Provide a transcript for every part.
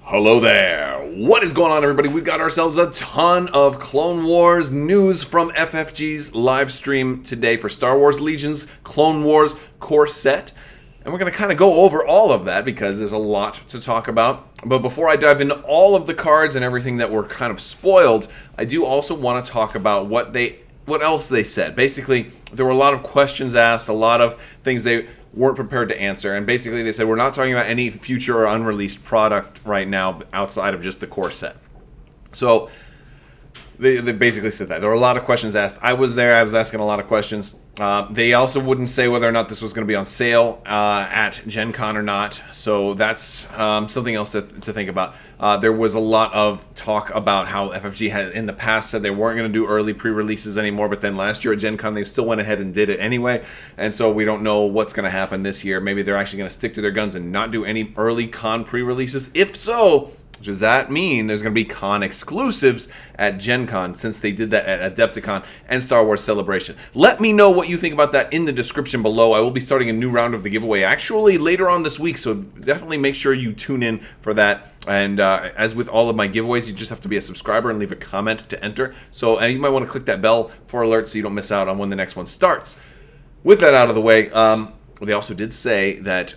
Hello there. What is going on, everybody? We've got ourselves a ton of Clone Wars news from FFG's live stream today for Star Wars Legion's Clone Wars core set. And we're going to kind of go over all of that because there's a lot to talk about. But before I dive into all of the cards and everything that were kind of spoiled, I do also want to talk about what else they said. Basically, there were a lot of questions asked, a lot of things they weren't prepared to answer, and basically they said we're not talking about any future or unreleased product right now outside of just the core set. So they basically said that. There were a lot of questions asked. I was there. I was asking a lot of questions. They also wouldn't say whether or not this was going to be on sale at Gen Con or not. So that's something else to think about. There was a lot of talk about how FFG had in the past said they weren't going to do early pre-releases anymore, but then last year at Gen Con they still went ahead and did it anyway. And so we don't know what's going to happen this year. Maybe they're actually going to stick to their guns and not do any early con pre-releases. If so, does that mean there's going to be con exclusives at Gen Con, since they did that at Adepticon and Star Wars Celebration? Let me know what you think about that in the description below. I will be starting a new round of the giveaway actually later on this week, so definitely make sure you tune in for that. And as with all of my giveaways, you just have to be a subscriber and leave a comment to enter. So and you might want to click that bell for alerts so you don't miss out on when the next one starts. With that out of the way, they also did say that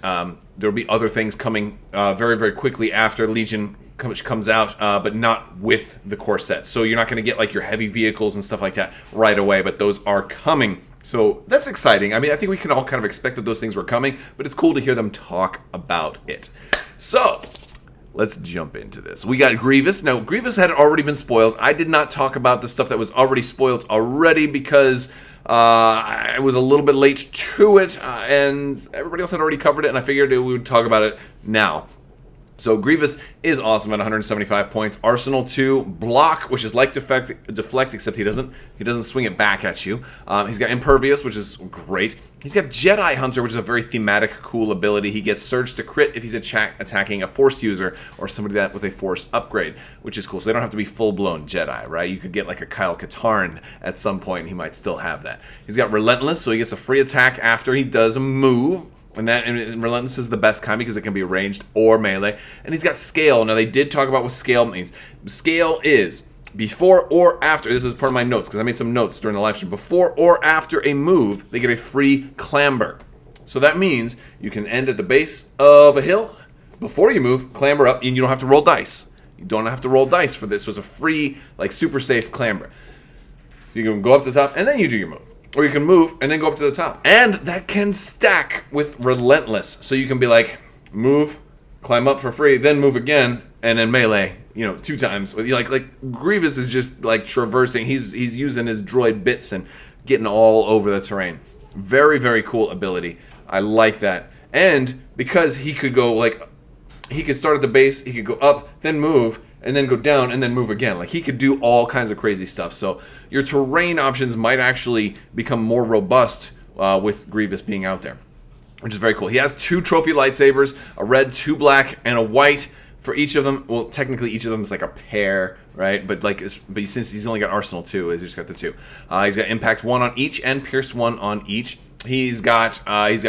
there will be other things coming very, very quickly after Legion comes out, but not with the core set. So you're not going to get like your heavy vehicles and stuff like that right away, but those are coming. So that's exciting. I mean, I think we can all kind of expect that those things were coming, but it's cool to hear them talk about it. So let's jump into this. We got Grievous. Now, Grievous had already been spoiled. I did not talk about the stuff that was already spoiled already because I was a little bit late to it, and everybody else had already covered it, and I figured we would talk about it now. So Grievous is awesome at 175 points. Arsenal 2, block, which is like deflect, except he doesn't swing it back at you. He's got impervious, which is great. He's got Jedi Hunter, which is a very thematic, cool ability. He gets surge to crit if he's attacking a Force user or somebody that with a Force upgrade, which is cool. So they don't have to be full-blown Jedi, right? You could get like a Kyle Katarn at some point, and he might still have that. He's got Relentless, so he gets a free attack after he does a move. And Relentless is the best kind because it can be ranged or melee. And he's got Scale. Now, they did talk about what Scale means. Scale is before or after. This is part of my notes because I made some notes during the live stream. Before or after a move, they get a free clamber. So that means you can end at the base of a hill. Before you move, clamber up, and you don't have to roll dice. You don't have to roll dice for this. So it's a free, like, super safe clamber. So you can go up to the top, and then you do your move. Or you can move and then go up to the top. And that can stack with Relentless. So you can be like, move, climb up for free, then move again, and then melee, 2 times. Like Grievous is just like traversing. He's using his droid bits and getting all over the terrain. Very, very cool ability. I like that. And because he could go he could start at the base, he could go up, then move, and then go down, and then move again. Like, he could do all kinds of crazy stuff. So your terrain options might actually become more robust with Grievous being out there, which is very cool. He has 2 trophy lightsabers, a red, 2 black, and a white for each of them. Well, technically, each of them is like a pair, right? But since he's only got Arsenal 2, he's just got the 2. He's got Impact 1 on each and Pierce 1 on each. He's got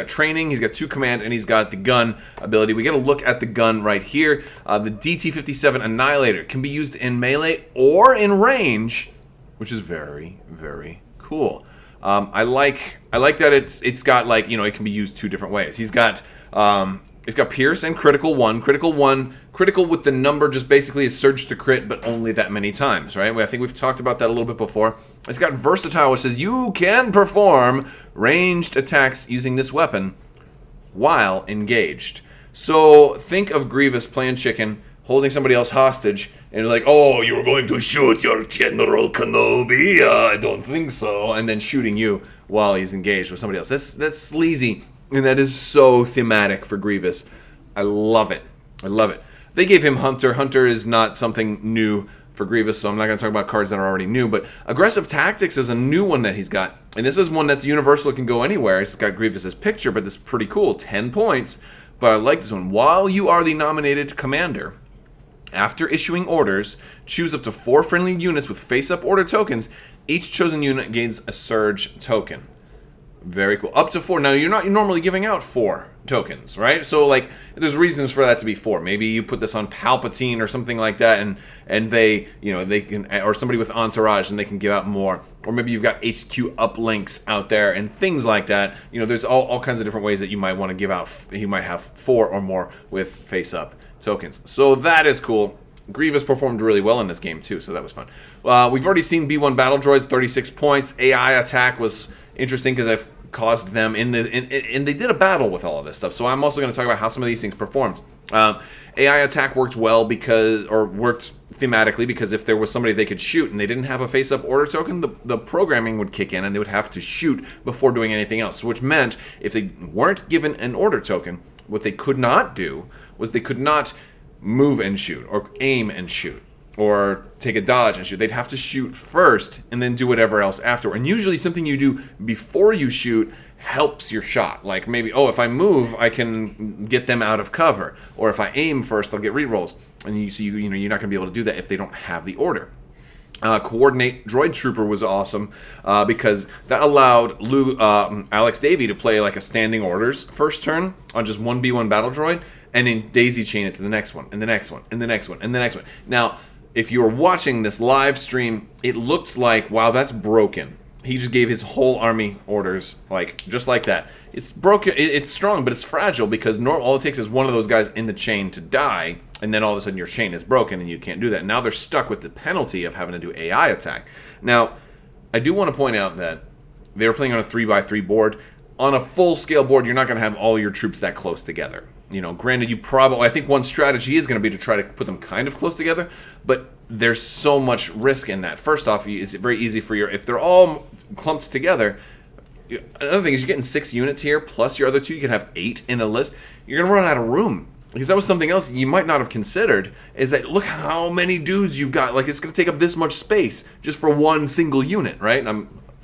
training, he's got 2 command, and he's got the gun ability. We get a look at the gun right here. The DT-57 Annihilator can be used in melee or in range, which is very, very cool. I like that it's got it can be used 2 different ways. He's got Pierce and Critical 1. Critical with the number just basically is surge to crit, but only that many times, right? I think we've talked about that a little bit before. It's got Versatile, which says you can perform ranged attacks using this weapon while engaged. So think of Grievous playing chicken, holding somebody else hostage, and you're like, oh, you were going to shoot your General Kenobi? I don't think so. And then shooting you while he's engaged with somebody else. That's sleazy. And that is so thematic for Grievous. I love it. I love it. They gave him Hunter. Hunter is not something new for Grievous, so I'm not going to talk about cards that are already new. But Aggressive Tactics is a new one that he's got. And this is one that's universal. It can go anywhere. It's got Grievous's picture, but it's pretty cool. 10 points. But I like this one. While you are the nominated commander, after issuing orders, choose up to 4 friendly units with face-up order tokens. Each chosen unit gains a surge token. Very cool. Up to 4. Now, you're not normally giving out 4 tokens, right? So, like, there's reasons for that to be 4. Maybe you put this on Palpatine or something like that, and they, you know, they can, or somebody with Entourage, and they can give out more. Or maybe you've got HQ uplinks out there and things like that. You know, there's all kinds of different ways that you might want to give out. You might have 4 or more with face-up tokens. So that is cool. Grievous performed really well in this game, too, so that was fun. We've already seen B1 Battle Droids, 36 points. AI attack was interesting because I've caused them and they did a battle with all of this stuff. So I'm also going to talk about how some of these things performed. AI attack worked well worked thematically because if there was somebody they could shoot and they didn't have a face-up order token, the programming would kick in and they would have to shoot before doing anything else. Which meant if they weren't given an order token, what they could not do was they could not move and shoot or aim and shoot or take a dodge and shoot. They'd have to shoot first and then do whatever else after. And usually something you do before you shoot helps your shot. Like maybe, oh, if I move, I can get them out of cover. Or if I aim first, I'll get rerolls. And you know, you're not going to be able to do that if they don't have the order. Coordinate Droid Trooper was awesome because that allowed Alex Davey to play like a standing orders first turn on just one B1 Battle Droid and then daisy chain it to the next one, and the next one, and the next one, and the next one. Now, if you were watching this live stream, it looked like, wow, that's broken. He just gave his whole army orders, like, just like that. It's broken, it's strong, but it's fragile because all it takes is one of those guys in the chain to die, and then all of a sudden your chain is broken and you can't do that. Now they're stuck with the penalty of having to do AI attack. Now, I do want to point out that they were playing on a 3x3 board. On a full-scale board, you're not going to have all your troops that close together. You know, granted, I think one strategy is going to be to try to put them kind of close together, but there's so much risk in that. First off, it's very easy for if they're all clumped together. Another thing is you're getting 6 units here, plus your other 2, you can have 8 in a list. You're going to run out of room. Because that was something else you might not have considered, is that look how many dudes you've got. Like, it's going to take up this much space just for one single unit, right?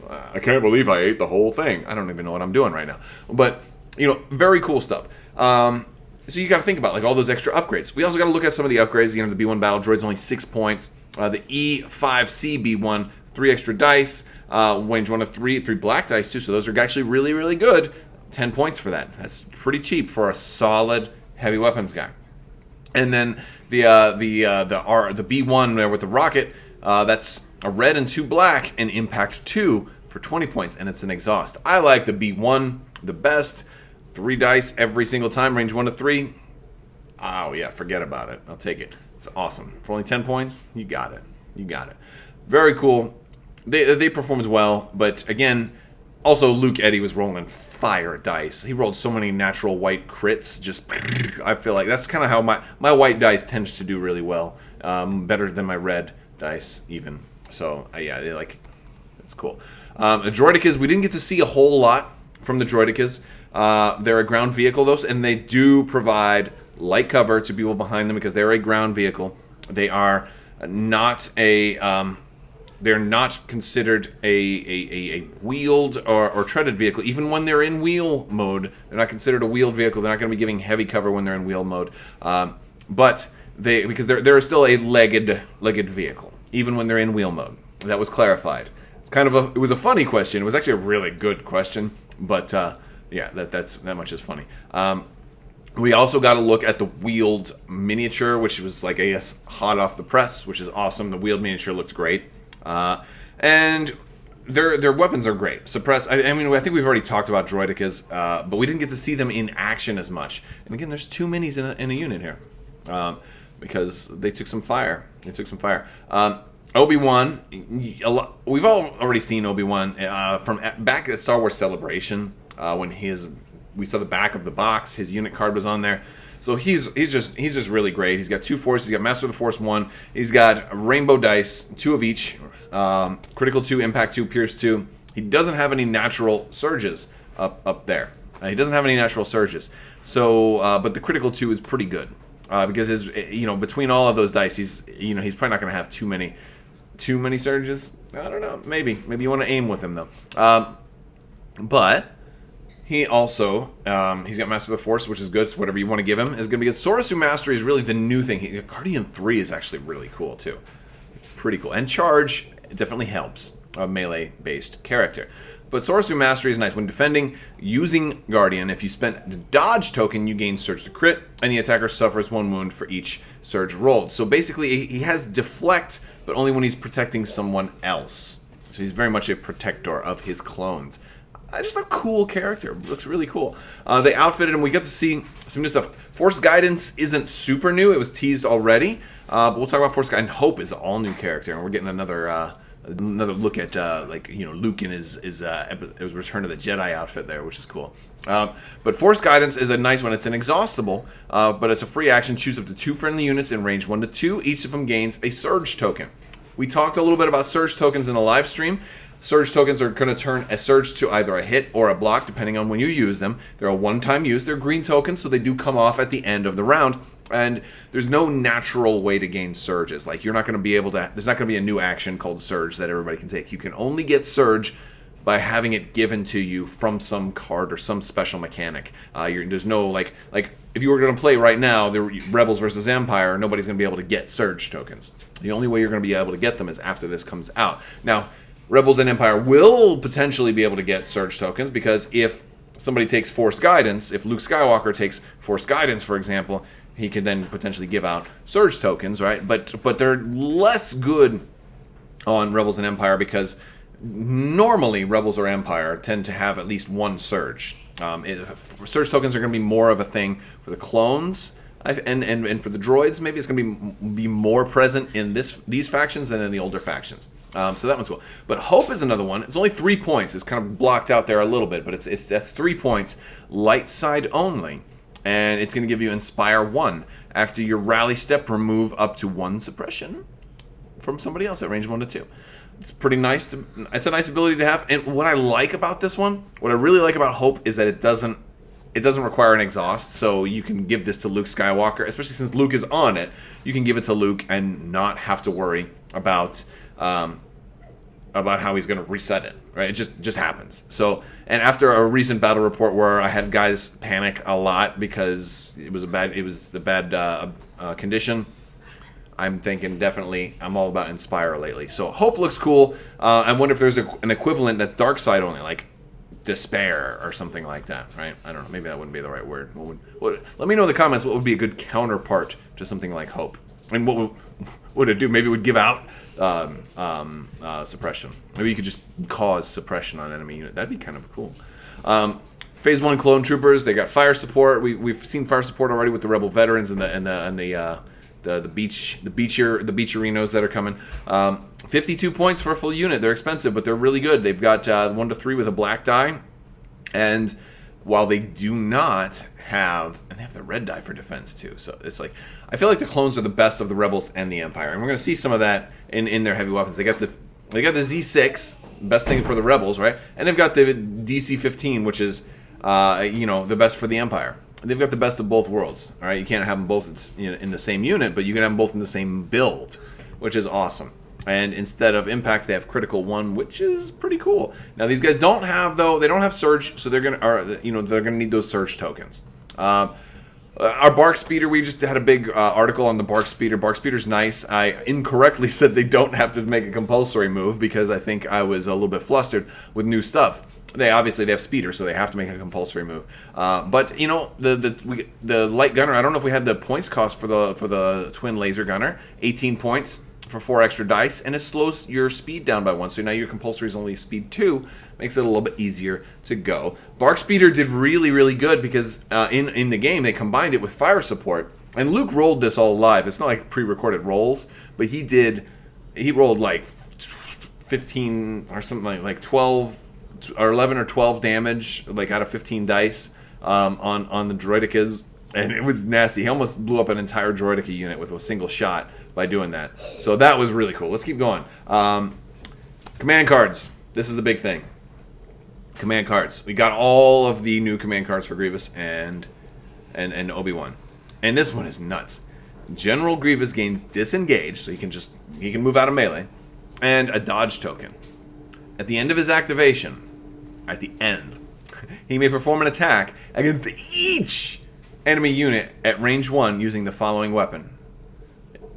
I can't believe I ate the whole thing. I don't even know what I'm doing right now. But, you know, very cool stuff. So you got to think about like all those extra upgrades. We also got to look at some of the upgrades. You know, the B1 Battle Droid's only 6 points. The E5C B1, 3 extra dice. Range 1 of 3 black dice too. So those are actually really, really good. 10 points for that. That's pretty cheap for a solid heavy weapons guy. And then the B1 there with the rocket. That's a red and 2 black and impact 2 for 20 points, and it's an exhaust. I like the B1 the best. 3 dice every single time, range 1 to 3. Oh yeah, forget about it. I'll take it. It's awesome. For only 10 points, you got it. You got it. Very cool. They performed well, but again, also Luke Eddy was rolling fire dice. He rolled so many natural white crits. Just, I feel like that's kind of how my white dice tends to do really well. Better than my red dice even. So yeah, it's cool. The Droidicas, we didn't get to see a whole lot from the Droidicas. They're a ground vehicle, though, and they do provide light cover to people behind them because they're a ground vehicle. They are not they're not considered a wheeled or treaded vehicle. Even when they're in wheel mode, they're not considered a wheeled vehicle. They're not going to be giving heavy cover when they're in wheel mode. But because they're still a legged vehicle, even when they're in wheel mode. That was clarified. It's it was a funny question. It was actually a really good question, but yeah, that much is funny. We also got to look at the wheeled miniature, which was like, I guess, hot off the press, which is awesome. The wheeled miniature looked great. And their weapons are great. Suppress, I mean, I think we've already talked about Droidicas, but we didn't get to see them in action as much. And again, there's 2 minis in a unit here. Because they took some fire. Obi-Wan, we've all already seen Obi-Wan from back at Star Wars Celebration when we saw the back of the box. His unit card was on there, so he's just really great. He's got 2 forces. He's got Master of the Force 1. He's got rainbow dice, 2 of each, critical 2, impact 2, pierce 2. He doesn't have any natural surges up there. He doesn't have any natural surges. So, but the critical 2 is pretty good because between all of those dice, he's probably not going to have too many surges. I don't know. Maybe you want to aim with him though. But he also he's got Master of the Force, which is good. So whatever you want to give him is going to be good. Sorasu Mastery is really the new thing. Guardian 3 is actually really cool too. Pretty cool. And Charge definitely helps a melee-based character. But Sorcery Mastery is nice. When defending using Guardian, if you spend the dodge token, you gain Surge to crit, and the attacker suffers 1 wound for each Surge rolled. So basically, he has Deflect, but only when he's protecting someone else. So he's very much a protector of his clones. Just a cool character. Looks really cool. They outfitted him. We get to see some new stuff. Force Guidance isn't super new. It was teased already. But we'll talk about Force Guidance. And Hope is an all-new character, and we're getting another look at Luke in his Return of the Jedi outfit there, which is cool. But Force Guidance is a nice one. It's inexhaustible, but it's a free action. Choose up to 2 friendly units in range 1 to 2. Each of them gains a Surge token. We talked a little bit about Surge tokens in the live stream. Surge tokens are going to turn a Surge to either a hit or a block, depending on when you use them. They're a one-time use. They're green tokens, so they do come off at the end of the round. And there's no natural way to gain Surges. Like, you're not going to be able to... There's not going to be a new action called Surge that everybody can take. You can only get Surge by having it given to you from some card or some special mechanic. There's no, like if you were going to play right now, the Rebels versus Empire, nobody's going to be able to get Surge tokens. The only way you're going to be able to get them is after this comes out. Now, Rebels and Empire will potentially be able to get Surge tokens, because if somebody takes Force Guidance, if Luke Skywalker takes Force Guidance, for example, he can then potentially give out Surge tokens, right? But they're less good on Rebels and Empire, because normally Rebels or Empire tend to have at least 1 Surge. Surge tokens are going to be more of a thing for the clones, and for the droids. Maybe it's going to be more present in these factions than in the older factions. So that one's cool. But Hope is another one. It's only 3 points. It's kind of blocked out there a little bit, but that's 3 points, light side only. And it's going to give you Inspire 1. After your rally step, remove up to 1 suppression from somebody else at range 1 to 2. It's pretty nice. It's a nice ability to have. And what I like about this one, what I really like about Hope, is that it doesn't require an exhaust. So you can give this to Luke Skywalker, especially since Luke is on it. You can give it to Luke and not have to worry about how he's going to reset it, right? It just happens. So, and after a recent battle report where I had guys panic a lot because it was the bad condition, I'm thinking definitely I'm all about Inspire lately. So Hope looks cool. I wonder if there's an equivalent that's dark side only, like Despair or something like that, right? I don't know. Maybe that wouldn't be the right word. Let me know in the comments what would be a good counterpart to something like Hope. And what would it do? Maybe it would give out suppression. Maybe you could just cause suppression on enemy unit. That'd be kind of cool. Phase 1 clone troopers, they got fire support. We've seen fire support already with the Rebel veterans and the beacherinos that are coming. 52 points for a full unit. They're expensive, but they're really good. They've got 1 to 3 with a black die, and while they do not have, and they have the red die for defense too. So it's like, I feel like the clones are the best of the Rebels and the Empire, and we're going to see some of that in their heavy weapons. They got the Z6, best thing for the Rebels, right? And they've got the DC-15, which is the best for the Empire. They've got the best of both worlds. All right, you can't have them both in the same unit, but you can have them both in the same build, which is awesome. And instead of impact, they have critical 1, which is pretty cool. Now these guys don't have surge, so they're gonna need those surge tokens. Our Bark Speeder, we just had a big article on the Bark Speeder. Bark Speeder's nice. I incorrectly said they don't have to make a compulsory move because I think I was a little bit flustered with new stuff. They have Speeder, so they have to make a compulsory move. But the light gunner, I don't know if we had the points cost for the twin laser gunner. 18 points for 4 extra dice, and it slows your speed down by 1. So now your compulsory is only speed 2, makes it a little bit easier to go. Bark Speeder did really, really good because in the game they combined it with fire support, and Luke rolled this all live. It's not like pre-recorded rolls, but he rolled like 15 or something like 12 or 11 or 12 damage, like out of 15 dice on the Droidicas, and it was nasty. He almost blew up an entire Droidica unit with a single shot by doing that. So that was really cool. Let's keep going. Command cards. This is the big thing. Command cards. We got all of the new command cards for Grievous and Obi-Wan, and this one is nuts. General Grievous gains disengage, so he can move out of melee, and a dodge token. At the end of his activation, he may perform an attack against each enemy unit at range 1 using the following weapon.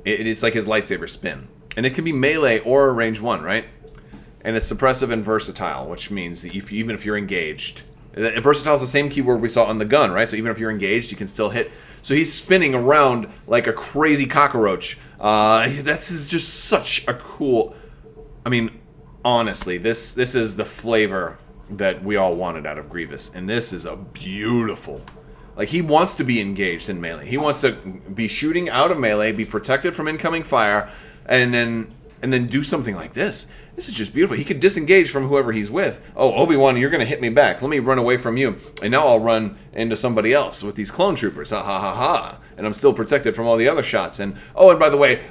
It's like his lightsaber spin. And it can be melee or range 1, right? and it's suppressive and versatile, which means that even if you're engaged, versatile is the same keyword we saw on the gun, right? So even if you're engaged, you can still hit. So he's spinning around like a crazy cockroach. That's just such a cool. I mean, honestly, this is the flavor that we all wanted out of Grievous, and this is a beautiful. Like, he wants to be engaged in melee. He wants to be shooting out of melee, be protected from incoming fire, and then do something like this. This is just beautiful. He could disengage from whoever he's with. Oh, Obi-Wan, you're going to hit me back. Let me run away from you. And now I'll run into somebody else with these clone troopers. Ha ha ha ha. And I'm still protected from all the other shots. And, oh, and by the way,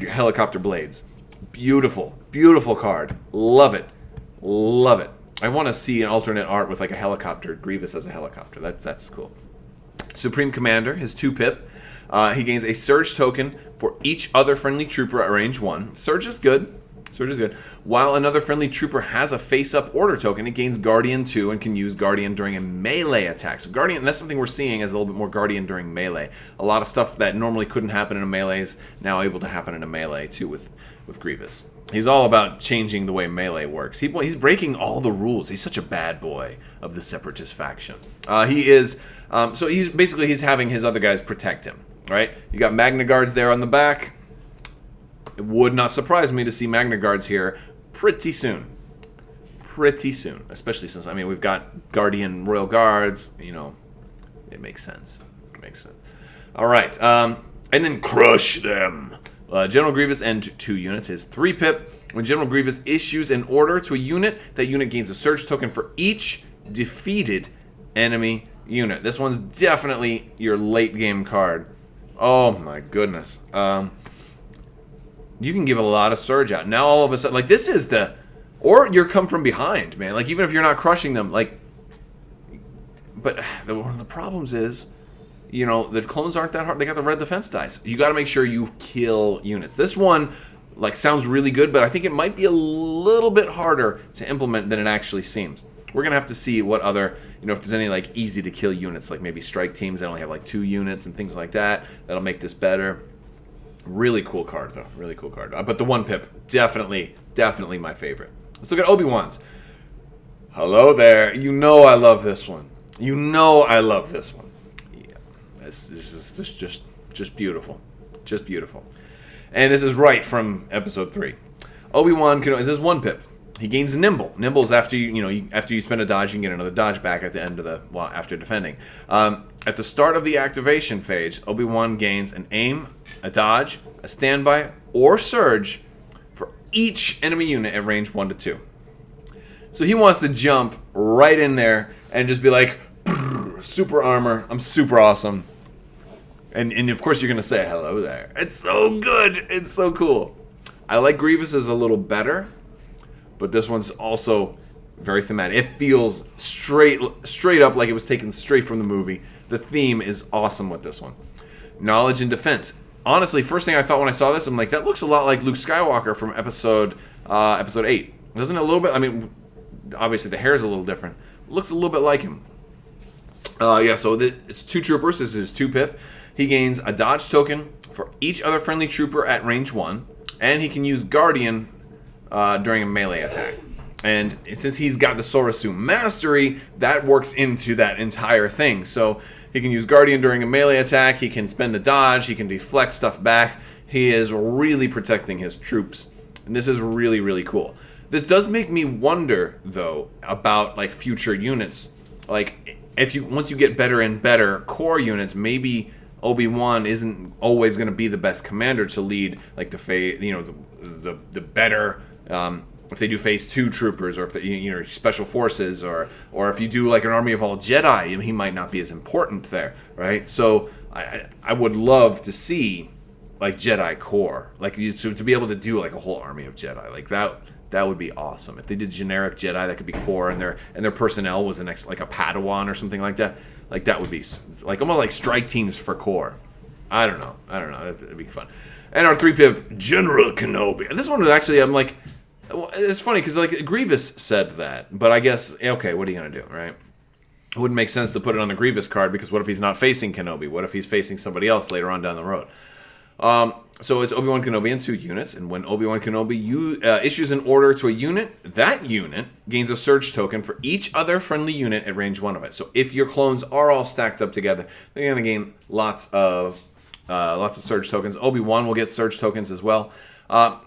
helicopter blades. Beautiful. Beautiful card. Love it. Love it. I want to see an alternate art with like a helicopter. Grievous as a helicopter. That's cool. Supreme Commander, his 2-pip. He gains a Surge token for each other friendly trooper at range 1. Surge is good. Surge is good. While another friendly trooper has a face-up order token, it gains Guardian 2 and can use Guardian during a melee attack. So Guardian, that's something we're seeing as a little bit more Guardian during melee. A lot of stuff that normally couldn't happen in a melee is now able to happen in a melee too with Grievous. He's all about changing the way melee works. He's breaking all the rules. He's such a bad boy of the Separatist faction. He is, so he's having his other guys protect him, right? You got Magna Guards there on the back. It would not surprise me to see Magna Guards here pretty soon. Pretty soon. Especially since, I mean, we've got Guardian Royal Guards. You know, it makes sense. It makes sense. All right. And then crush them. General Grievous and 2 units. His 3-pip. When General Grievous issues an order to a unit, that unit gains a Surge token for each defeated enemy unit. This one's definitely your late game card. Oh my goodness. You can give a lot of Surge out. Now all of a sudden, like, this is the... Or you're come from behind, man. Like, even if you're not crushing them, like... But one of the problems is, you know, the clones aren't that hard. They got the red defense dice. You got to make sure you kill units. This one, like, sounds really good, but I think it might be a little bit harder to implement than it actually seems. We're going to have to see what other, you know, if there's any, like, easy-to-kill units, like maybe strike teams that only have, like, 2 units and things like that. That'll make this better. Really cool card, though. Really cool card. But the 1-pip, definitely my favorite. Let's look at Obi-Wan's. Hello there. You know I love this one. You know I love this one. Yeah. This is just beautiful. Just beautiful. And this is right from Episode 3. Obi-Wan is his 1-pip. He gains Nimble. Nimble is after after you spend a dodge, you can get another dodge back at the end of after defending. At the start of the activation phase, Obi-Wan gains an aim, a dodge, a standby, or surge for each enemy unit at range 1 to 2. So he wants to jump right in there and just be like, super armor, I'm super awesome. And of course you're going to say, hello there. It's so good. It's so cool. I like Grievous as a little better, but this one's also very thematic. It feels straight up like it was taken straight from the movie. The theme is awesome with this one. Knowledge and defense. Honestly, first thing I thought when I saw this, I'm like, that looks a lot like Luke Skywalker from episode 8. Doesn't it a little bit? I mean, obviously the hair is a little different. It looks a little bit like him. Yeah, so it's 2 troopers. This is 2-pip. He gains a dodge token for each other friendly trooper at range 1, and he can use Guardian during a melee attack. And since he's got the Sorasu Mastery, that works into that entire thing. So he can use Guardian during a melee attack, he can spend the dodge, he can deflect stuff back. He is really protecting his troops. And this is really, really cool. This does make me wonder, though, about like future units. Like, once you get better and better core units, maybe Obi-Wan isn't always going to be the best commander to lead, like the better. If they do Phase 2 troopers, or if they, special forces, or if you do like an army of all Jedi, he might not be as important there, right? So I would love to see like Jedi core, like to be able to do like a whole army of Jedi, like that would be awesome. If they did generic Jedi, that could be core, and their personnel was like a Padawan or something like that. Like that would be like almost like strike teams for core. I don't know. That'd be fun. And our 3-pip General Kenobi. And this one was actually, I'm like, it's funny because like Grievous said that, but I guess okay, what are you gonna do, right? It wouldn't make sense to put it on the Grievous card because what if he's not facing Kenobi? What if he's facing somebody else later on down the road? So it's Obi-Wan Kenobi in 2 units, and when Obi-Wan Kenobi issues an order to a unit, that unit gains a surge token for each other friendly unit at range 1 of it. So if your clones are all stacked up together, they're going to gain lots of surge tokens. Obi-Wan will get surge tokens as well.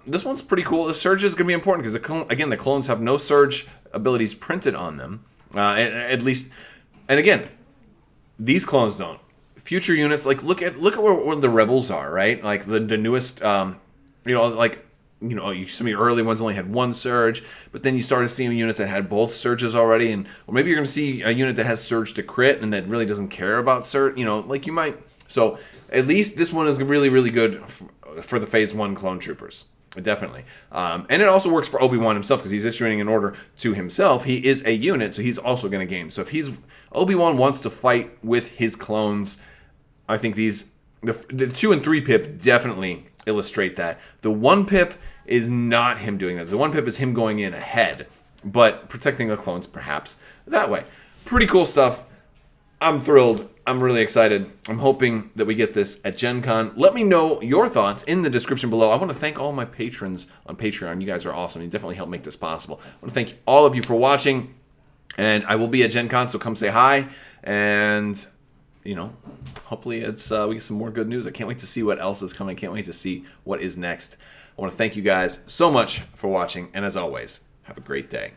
This one's pretty cool. The surge is going to be important because, again, the clones have no surge abilities printed on them, at least. And again, these clones don't. Future units, like look at where the rebels are, right? Like the newest, some of your early ones only had 1 surge, but then you started seeing units that had both surges already, or maybe you're going to see a unit that has surge to crit and that really doesn't care about surge, like you might. So at least this one is really, really good for the Phase 1 clone troopers. Definitely. And it also works for Obi-Wan himself because he's issuing an order to himself. He is a unit, so he's also going to gain. So if Obi-Wan wants to fight with his clones, I think the 2 and 3 pip definitely illustrate that. The 1 pip is not him doing that. The 1 pip is him going in ahead, but protecting the clones perhaps that way. Pretty cool stuff. I'm thrilled. I'm really excited. I'm hoping that we get this at Gen Con. Let me know your thoughts in the description below. I want to thank all my patrons on Patreon. You guys are awesome. You definitely help make this possible. I want to thank all of you for watching, and I will be at Gen Con, so come say hi, and hopefully we get some more good news. I can't wait to see what else is coming. I can't wait to see what is next. I want to thank you guys so much for watching, and as always, have a great day.